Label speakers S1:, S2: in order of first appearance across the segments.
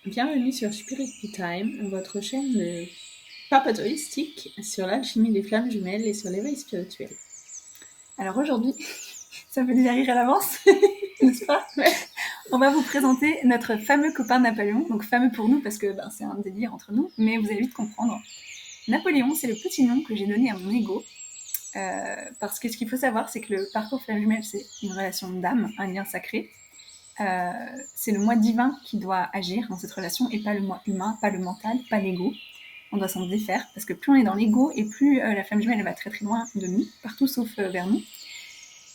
S1: Bienvenue sur Spirit Time, votre chaîne de papote holistique sur l'alchimie des flammes jumelles et sur l'éveil spirituel.
S2: Alors aujourd'hui, ça me fait déjà rire à l'avance, n'est-ce pas?
S1: Ouais.
S2: On va vous présenter notre fameux copain Napoléon, donc fameux pour nous parce que c'est un délire entre nous, mais vous allez vite comprendre. Napoléon, c'est le petit nom que j'ai donné à mon ego, parce que ce qu'il faut savoir, c'est que le parcours flamme jumelle, c'est une relation d'âme, un lien sacré. C'est le moi divin qui doit agir dans cette relation et pas le moi humain, pas le mental, pas l'ego. On doit s'en défaire parce que plus on est dans l'ego et plus la flamme jumelle elle va très très loin de nous, partout sauf vers nous.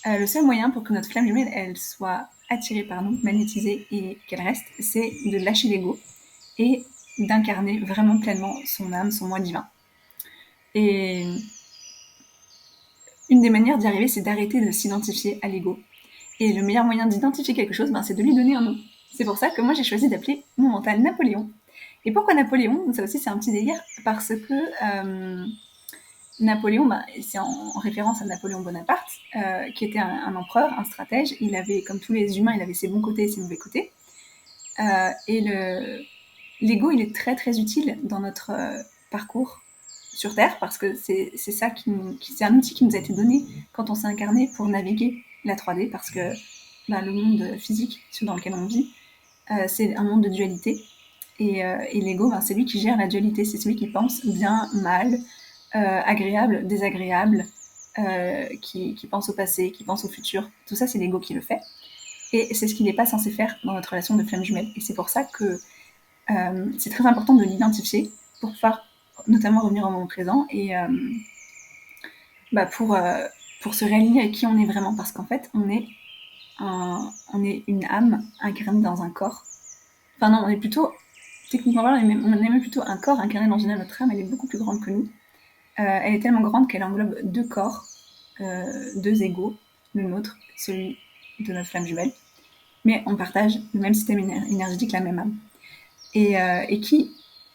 S2: Le seul moyen pour que notre flamme jumelle elle soit attirée par nous, magnétisée et qu'elle reste, c'est de lâcher l'ego et d'incarner vraiment pleinement son âme, son moi divin. Et une des manières d'y arriver, c'est d'arrêter de s'identifier à l'ego. Et le meilleur moyen d'identifier quelque chose, c'est de lui donner un nom. C'est pour ça que moi j'ai choisi d'appeler mon mental Napoléon. Et pourquoi Napoléon? Ça aussi c'est un petit délire, parce que Napoléon, c'est en référence à Napoléon Bonaparte, qui était un empereur, un stratège. Il avait, comme tous les humains, il avait ses bons côtés et ses mauvais côtés. Et l'ego, il est très très utile dans notre parcours sur Terre, parce que c'est c'est un outil qui nous a été donné quand on s'est incarné pour naviguer la 3D, parce que le monde physique dans lequel on vit, c'est un monde de dualité. Et l'ego, c'est lui qui gère la dualité, c'est celui qui pense bien, mal, agréable, désagréable, qui pense au passé, qui pense au futur. Tout ça, c'est l'ego qui le fait. Et c'est ce qu'il n'est pas censé faire dans notre relation de flamme jumelle. Et c'est pour ça que c'est très important de l'identifier pour pouvoir notamment revenir au moment présent et pour se réaligner avec qui on est vraiment. Parce qu'en fait, on est une âme incarnée dans un corps. Enfin non, on est plutôt, techniquement parlant, on est même plutôt un corps incarné dans une âme. Notre âme, elle est beaucoup plus grande que nous. Elle est tellement grande qu'elle englobe deux corps, deux égaux, le nôtre, celui de notre flamme jumelle. Mais on partage le même système énergétique, la même âme. Et qui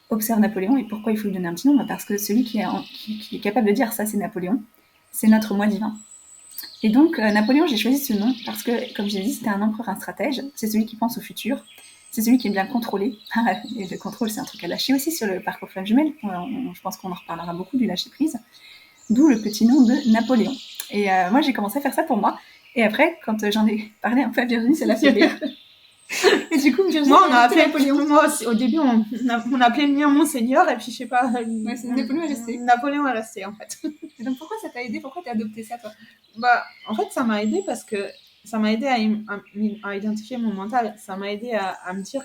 S2: observe Napoléon et pourquoi il faut lui donner un petit nom? Parce que celui qui est capable de dire ça, c'est Napoléon. C'est notre moi divin. Et donc, Napoléon, j'ai choisi ce nom parce que, comme j'ai dit, c'était un empereur, un stratège. C'est celui qui pense au futur. C'est celui qui est bien contrôlé. Et le contrôle, c'est un truc à lâcher aussi sur le parcours flamme jumelle. Je pense qu'on en reparlera beaucoup du lâcher prise. D'où le petit nom de Napoléon. Et moi, j'ai commencé à faire ça pour moi. Et après, quand j'en ai parlé un peu à Virginie, ça l'a fait rire. Et du coup, Virginie,
S1: moi, on a appelé Napoléon. Moi aussi, au début, on appelait le mien Monseigneur, et puis je sais pas.
S2: Napoléon est resté.
S1: Napoléon est resté, en fait.
S2: Et donc, pourquoi ça t'a aidé? Pourquoi t'as adopté ça, toi?
S1: En fait, ça m'a aidé parce que ça m'a aidé à identifier mon mental. Ça m'a aidé à me dire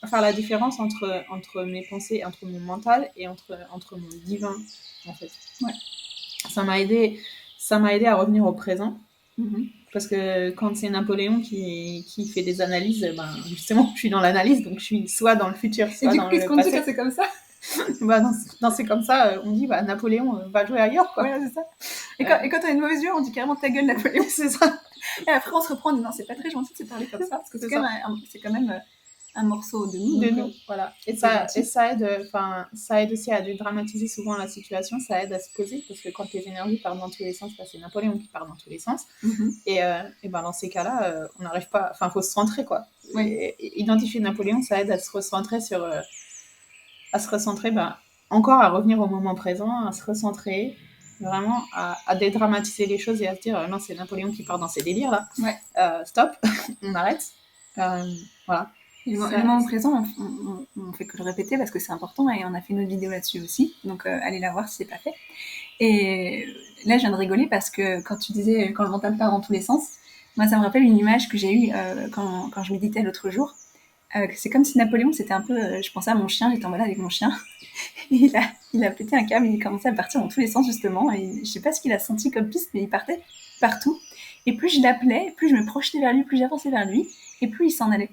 S1: à faire la différence entre mes pensées, entre mon mental et entre mon divin, en fait.
S2: Ouais.
S1: Ça m'a aidé à revenir au présent.
S2: Mm-hmm.
S1: Parce que quand c'est Napoléon qui fait des analyses, justement, je suis dans l'analyse, donc je suis soit dans le futur, soit dans le passé.
S2: Et du coup, qu'est-ce qu'on dit quand c'est comme ça?
S1: Dans c'est comme ça, on dit Napoléon va jouer ailleurs, quoi.
S2: Ouais, c'est ça. Et quand t'as une mauvaise humeur, on dit carrément ta gueule, Napoléon.
S1: C'est ça.
S2: Et après, on se reprend en disant c'est pas très gentil de se parler comme ça, parce que c'est quand même un morceau de nous.
S1: De nous, voilà. Et ça aide aussi à dédramatiser souvent la situation, ça aide à se poser, parce que quand les énergies partent dans tous les sens, c'est Napoléon qui part dans tous les sens. Mm-hmm. Et dans ces cas-là, on n'arrive pas, faut se centrer, quoi. Ouais. Et identifier Napoléon, ça aide à se recentrer encore à revenir au moment présent, à se recentrer, vraiment à dédramatiser les choses et à se dire non, c'est Napoléon qui part dans ces délires là.
S2: Ouais.
S1: Stop, on arrête. Voilà.
S2: Le moment présent, on fait que le répéter parce que c'est important et on a fait une autre vidéo là-dessus aussi, donc allez la voir si c'est pas fait. Et là, je viens de rigoler parce que quand tu disais quand le mental part dans tous les sens, moi ça me rappelle une image que j'ai eue quand je méditais l'autre jour. C'est comme si Napoléon, c'était un peu, je pensais à mon chien, j'étais en balade avec mon chien, et il a pété un câble, il commençait à partir dans tous les sens justement, et je sais pas ce qu'il a senti comme piste, mais il partait partout. Et plus je l'appelais, plus je me projetais vers lui, plus j'avançais vers lui, et plus il s'en allait.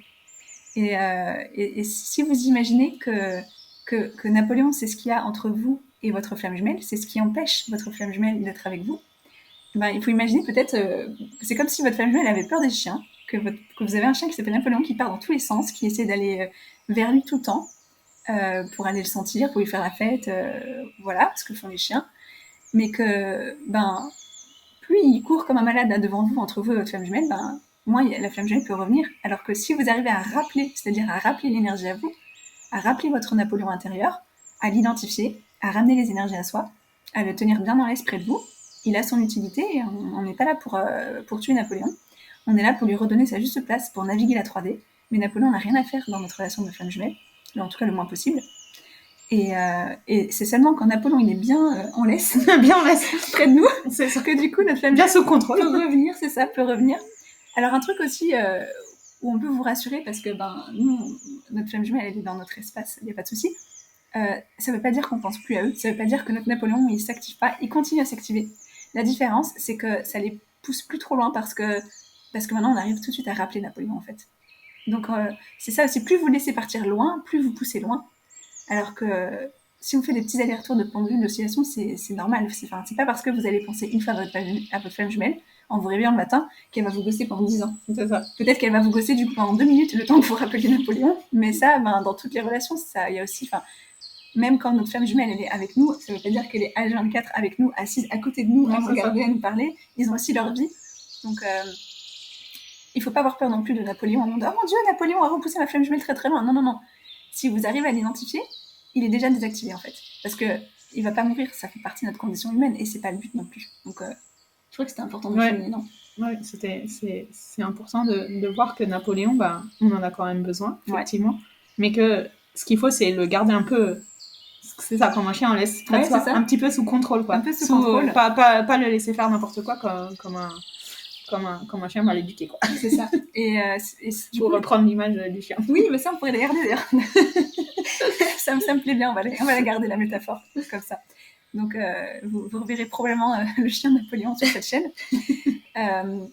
S2: Et si vous imaginez que Napoléon, c'est ce qu'il y a entre vous et votre flamme jumelle, c'est ce qui empêche votre flamme jumelle d'être avec vous, il faut imaginer peut-être, c'est comme si votre flamme jumelle avait peur des chiens, que vous avez un chien qui s'appelle Napoléon qui part dans tous les sens, qui essaie d'aller vers lui tout le temps, pour aller le sentir, pour lui faire la fête, voilà, ce que font les chiens, mais que, plus il court comme un malade là, devant vous, entre vous et votre flamme jumelle, moins la flamme jumelle peut revenir. Alors que si vous arrivez à rappeler, c'est-à-dire à rappeler l'énergie à vous, à rappeler votre Napoléon intérieur, à l'identifier, à ramener les énergies à soi, à le tenir bien dans l'esprit de vous, il a son utilité et on n'est pas là pour tuer Napoléon. On est là pour lui redonner sa juste place, pour naviguer la 3D. Mais Napoléon n'a rien à faire dans notre relation de flamme jumelle, en tout cas le moins possible. Et c'est seulement quand Napoléon il est bien en laisse,
S1: bien en laisse
S2: près de nous,
S1: c'est ça.
S2: que du coup notre flamme
S1: bien sous contrôle
S2: peut revenir, c'est ça, peut revenir. Alors un truc aussi où on peut vous rassurer, parce que nous, notre flamme jumelle elle est dans notre espace, il n'y a pas de souci. Ça ne veut pas dire qu'on pense plus à eux, ça ne veut pas dire que notre Napoléon il s'active pas, il continue à s'activer. La différence, c'est que ça les pousse plus trop loin parce que maintenant on arrive tout de suite à rappeler Napoléon en fait. Donc c'est ça aussi, plus vous laissez partir loin, plus vous poussez loin. Alors que si on fait des petits allers-retours de pendule, d'oscillation, c'est normal. C'est pas parce que vous allez penser une fois à votre flamme jumelle, en vous réveillant le matin, qu'elle va vous gosser pendant 10 ans.
S1: C'est ça.
S2: Peut-être qu'elle va vous gosser du coup pendant 2 minutes, le temps que vous rappeliez Napoléon, mais ça, dans toutes les relations, il y a aussi... Même quand notre flamme jumelle elle est avec nous, ça veut pas dire qu'elle est H24 avec nous, assise à côté de nous, à nous regarder, à nous parler. Ils ont aussi leur vie. Donc, il faut pas avoir peur non plus de Napoléon. On dit, oh mon Dieu, Napoléon a repoussé ma flamme jumelle très très loin. Non, non, non. Si vous arrivez à l'identifier, il est déjà désactivé en fait. Parce que il va pas mourir, ça fait partie de notre condition humaine et c'est pas le but non plus. Donc, je crois que c'était important de souligner, non ?
S1: Oui, c'est important de voir que Napoléon, on en a quand même besoin, effectivement. Ouais. Mais que ce qu'il faut, c'est le garder un peu... C'est ça, comme un chien, on laisse un petit peu sous contrôle, quoi.
S2: Un peu sous contrôle.
S1: Pas le laisser faire n'importe quoi comme un chien mal éduqué, quoi.
S2: C'est ça. Et
S1: pour reprendre l'image du chien.
S2: Oui, mais ça, on pourrait la garder, d'ailleurs. ça me plaît bien, on va la garder, la métaphore, comme ça. Donc, vous reverrez probablement le chien de Napoléon sur cette chaîne.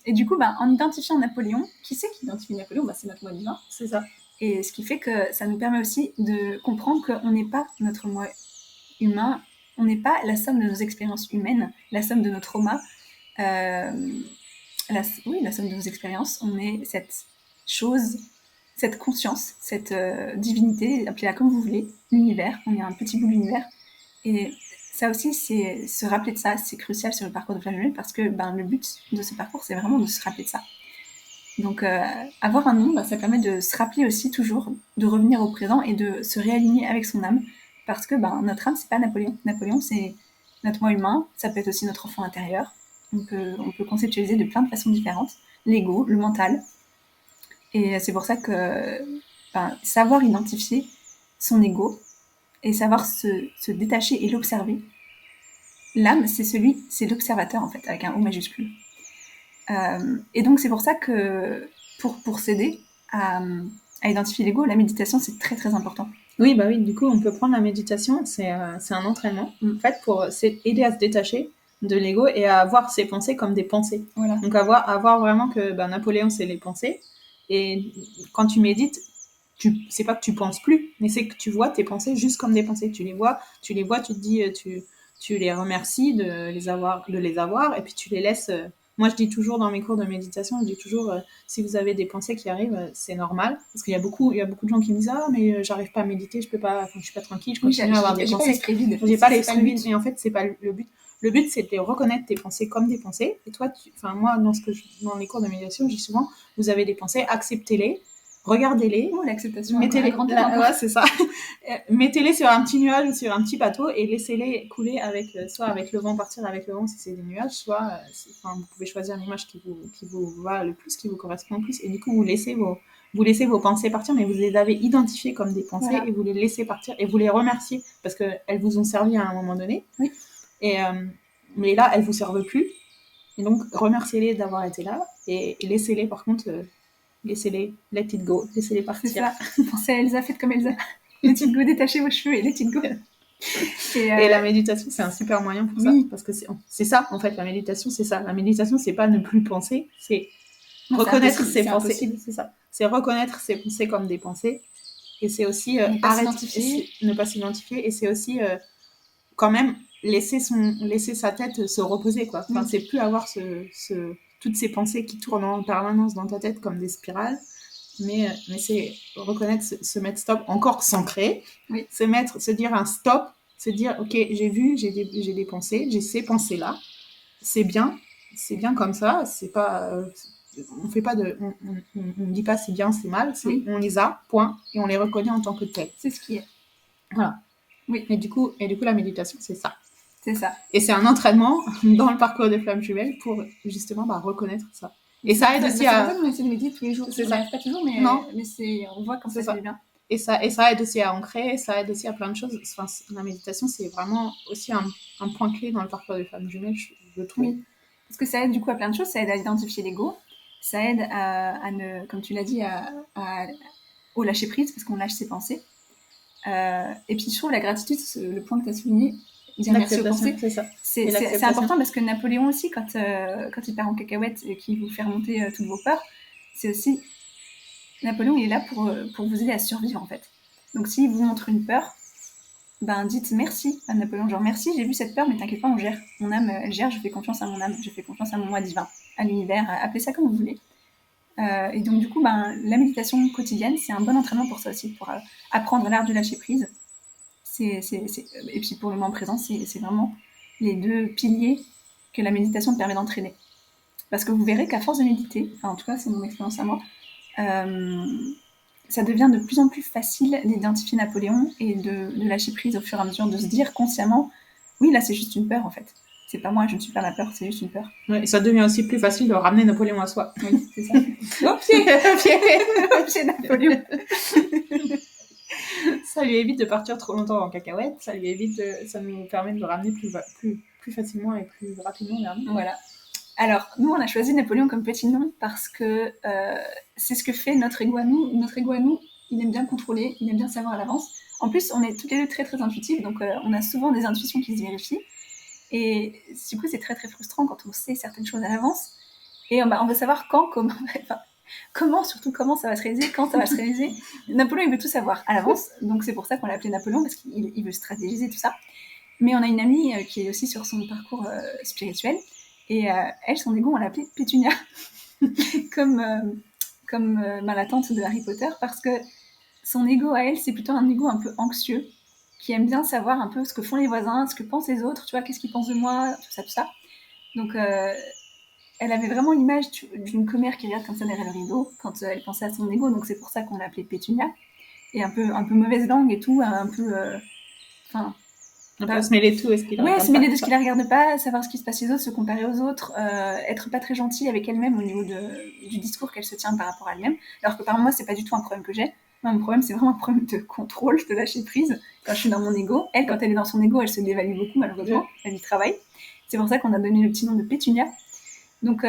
S2: Et du coup, en identifiant Napoléon, qui c'est qui identifie Napoléon ? C'est notre moi divin.
S1: C'est ça.
S2: Et ce qui fait que ça nous permet aussi de comprendre qu'on n'est pas notre moi humain, on n'est pas la somme de nos expériences humaines, la somme de nos traumas, la somme de nos expériences. On est cette chose, cette conscience, cette divinité, appelez-la comme vous voulez, l'univers. On est un petit bout de l'univers. Et ça aussi, c'est se rappeler de ça, c'est crucial sur le parcours de flamme jumelle parce que le but de ce parcours, c'est vraiment de se rappeler de ça. Donc, avoir un nom, ça permet de se rappeler aussi toujours, de revenir au présent et de se réaligner avec son âme. Parce que notre âme, c'est pas Napoléon. Napoléon, c'est notre moi humain. Ça peut être aussi notre enfant intérieur. On peut conceptualiser de plein de façons différentes. L'ego, le mental. Et c'est pour ça que savoir identifier son ego et savoir se détacher et l'observer. L'âme, c'est l'observateur, en fait, avec un O majuscule. Et donc c'est pour ça que pour s'aider à identifier l'ego, la méditation c'est très très important.
S1: Oui, du coup on peut prendre la méditation, c'est un entraînement en fait pour aider à se détacher de l'ego et à voir ses pensées comme des pensées.
S2: Voilà.
S1: Donc à voir vraiment que Napoléon c'est les pensées et quand tu médites, c'est pas que tu penses plus, mais c'est que tu vois tes pensées juste comme des pensées. Tu les vois, tu te dis, tu les remercies de les avoir et puis tu les laisses... Moi, je dis toujours dans mes cours de méditation, si vous avez des pensées qui arrivent, c'est normal. Parce qu'il y a beaucoup de gens qui me disent « Ah, mais j'arrive pas à méditer, je suis pas tranquille, je continue à avoir des pensées. » J'ai pas l'esprit vide. Mais en fait, c'est pas le but. Le but, c'est de reconnaître tes pensées comme des pensées. Et toi, moi, dans les cours de méditation, je dis souvent « Vous avez des pensées, acceptez-les. » Regardez-les.
S2: Oh, l'acceptation.
S1: Mettez-les, ouais, c'est ça. Mettez-les sur un petit nuage ou sur un petit bateau et laissez-les couler soit avec le vent, partir avec le vent si c'est des nuages, soit, vous pouvez choisir l'image qui vous va le plus, qui vous correspond le plus. Et du coup, vous laissez vos pensées partir, mais vous les avez identifiées comme des pensées et vous les laissez partir et vous les remerciez parce qu'elles vous ont servi à un moment donné.
S2: Oui.
S1: Mais là, elles vous servent plus. Et donc, remerciez-les d'avoir été là et laissez-les, par contre... laissez-les, let it go, laissez-les partir.
S2: C'est ça. Pensez à Elsa, faites comme Elsa. Let it go, détachez vos cheveux et let it go.
S1: Et la méditation, c'est un super moyen pour ça. Parce que c'est ça, en fait, la méditation, c'est ça. La méditation, c'est pas ne plus penser, c'est reconnaître ses pensées. C'est ça. C'est reconnaître ses pensées comme des pensées. Et c'est aussi ne pas s'identifier. Et c'est aussi quand même laisser sa tête se reposer, quoi. Enfin, c'est plus avoir toutes ces pensées qui tournent en permanence dans ta tête comme des spirales, mais c'est reconnaître, se mettre stop, encore s'ancrer, se dire un stop, se dire ok, j'ai des pensées, j'ai ces pensées-là, c'est bien comme ça, c'est pas on fait pas de, on dit pas c'est bien, c'est mal, c'est
S2: Oui.
S1: on les a, point, et on les reconnaît en tant que tels.
S2: C'est ce qui est.
S1: Voilà.
S2: Oui.
S1: Et du coup, la méditation, c'est ça.
S2: C'est ça.
S1: Et c'est un entraînement dans le parcours des flammes jumelles pour justement reconnaître ça. Et ça aide aussi à.
S2: C'est pour ça qu'on essaie de méditer tous les jours.
S1: C'est
S2: on
S1: ça.
S2: n'arrive pas toujours, mais,
S1: non.
S2: Mais on voit quand ça fait du bien.
S1: Et ça aide aussi à ancrer, ça aide aussi à plein de choses. Enfin, la méditation, c'est vraiment aussi un point clé dans le parcours des femmes jumelles, je trouve.
S2: Oui. Parce que ça aide du coup à plein de choses. Ça aide à identifier l'ego. Ça aide à ne, comme tu l'as dit, au lâcher prise, parce qu'on lâche ses pensées. Et puis je trouve la gratitude, le point que tu as souligné, dire merci aux pensées, c'est important parce que Napoléon aussi, quand il part en cacahuète et qu'il vous fait remonter toutes vos peurs, c'est aussi Napoléon, il est là pour vous aider à survivre en fait. Donc s'il vous montre une peur, ben dites merci à Napoléon, genre merci, j'ai vu cette peur, mais t'inquiète pas, on gère. Mon âme, elle gère, je fais confiance à mon âme, je fais confiance à mon moi divin, à l'univers, appelez ça comme vous voulez. Et donc du coup, la méditation quotidienne, c'est un bon entraînement pour ça aussi, pour apprendre l'art du lâcher prise. Et puis pour le moment présent, c'est vraiment les deux piliers que la méditation te permet d'entraîner. Parce que vous verrez qu'à force de méditer, enfin en tout cas c'est mon expérience à moi, ça devient de plus en plus facile d'identifier Napoléon et de lâcher prise au fur et à mesure, de se dire consciemment, oui là c'est juste une peur en fait. C'est pas moi, je ne suis pas ma peur, c'est juste une peur.
S1: Ouais, et ça devient aussi plus facile de ramener Napoléon à soi.
S2: Oui, c'est ça. Au pied Napoléon.
S1: Ça lui évite de partir trop longtemps en cacahuète, ça nous permet de le ramener plus facilement et plus rapidement vers nous.
S2: Voilà. Alors, nous, on a choisi Napoléon comme petit nom parce que c'est ce que fait notre ego à nous. Notre ego à nous, il aime bien contrôler, il aime bien savoir à l'avance. En plus, on est toutes les deux très, très intuitives, donc on a souvent des intuitions qui se vérifient. Et du coup, c'est très, très frustrant quand on sait certaines choses à l'avance. Et on veut savoir quand, comment, surtout comment ça va se réaliser, quand ça va se réaliser. Napoléon, il veut tout savoir à l'avance, donc c'est pour ça qu'on l'a appelé Napoléon, parce qu'il veut stratégiser tout ça. Mais on a une amie qui est aussi sur son parcours spirituel, et elle, son ego, on l'a appelée Pétunia, comme la tante de Harry Potter, parce que son ego à elle, c'est plutôt un ego un peu anxieux, qui aime bien savoir un peu ce que font les voisins, ce que pensent les autres, tu vois, qu'est-ce qu'ils pensent de moi, tout ça. Donc, elle avait vraiment l'image d'une commère qui regarde comme ça derrière le rideau quand elle pensait à son ego, donc c'est pour ça qu'on l'appelait Pétunia. Et un peu mauvaise langue et tout, un peu...
S1: On peut se mêler de tout et ce qui la regarde pas.
S2: Ouais, se mêler de ce qui la regarde pas, savoir ce qui se passe chez les autres, se comparer aux autres, être pas très gentille avec elle-même au niveau du discours qu'elle se tient par rapport à elle-même. Alors que par moi, c'est pas du tout un problème que j'ai. Moi, mon problème, c'est vraiment un problème de contrôle, de lâcher prise quand je suis dans mon ego. Elle, quand elle est dans son ego, elle se dévalue beaucoup, malheureusement. Elle y travaille. C'est pour ça qu'on a donné le petit nom de Pétunia. Donc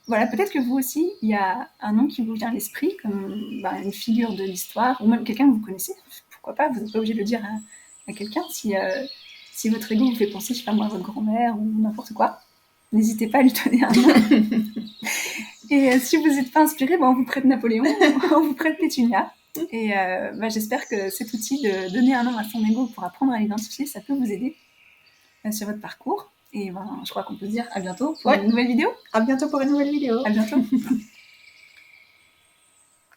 S2: voilà, peut-être que vous aussi, il y a un nom qui vous vient à l'esprit, comme une figure de l'histoire, ou même quelqu'un que vous connaissez. Pourquoi pas, vous n'êtes pas obligé de le dire à quelqu'un. Si votre ego vous fait penser, je sais pas moi, à votre grand-mère ou n'importe quoi, n'hésitez pas à lui donner un nom. Et si vous n'êtes pas inspiré, on vous prête Napoléon, on vous prête Pétunia. Et j'espère que cet outil de donner un nom à son ego pour apprendre à l'identifier, ça peut vous aider sur votre parcours. Et je crois qu'on peut se dire à bientôt pour une nouvelle vidéo.
S1: À bientôt pour une nouvelle vidéo.
S2: À bientôt.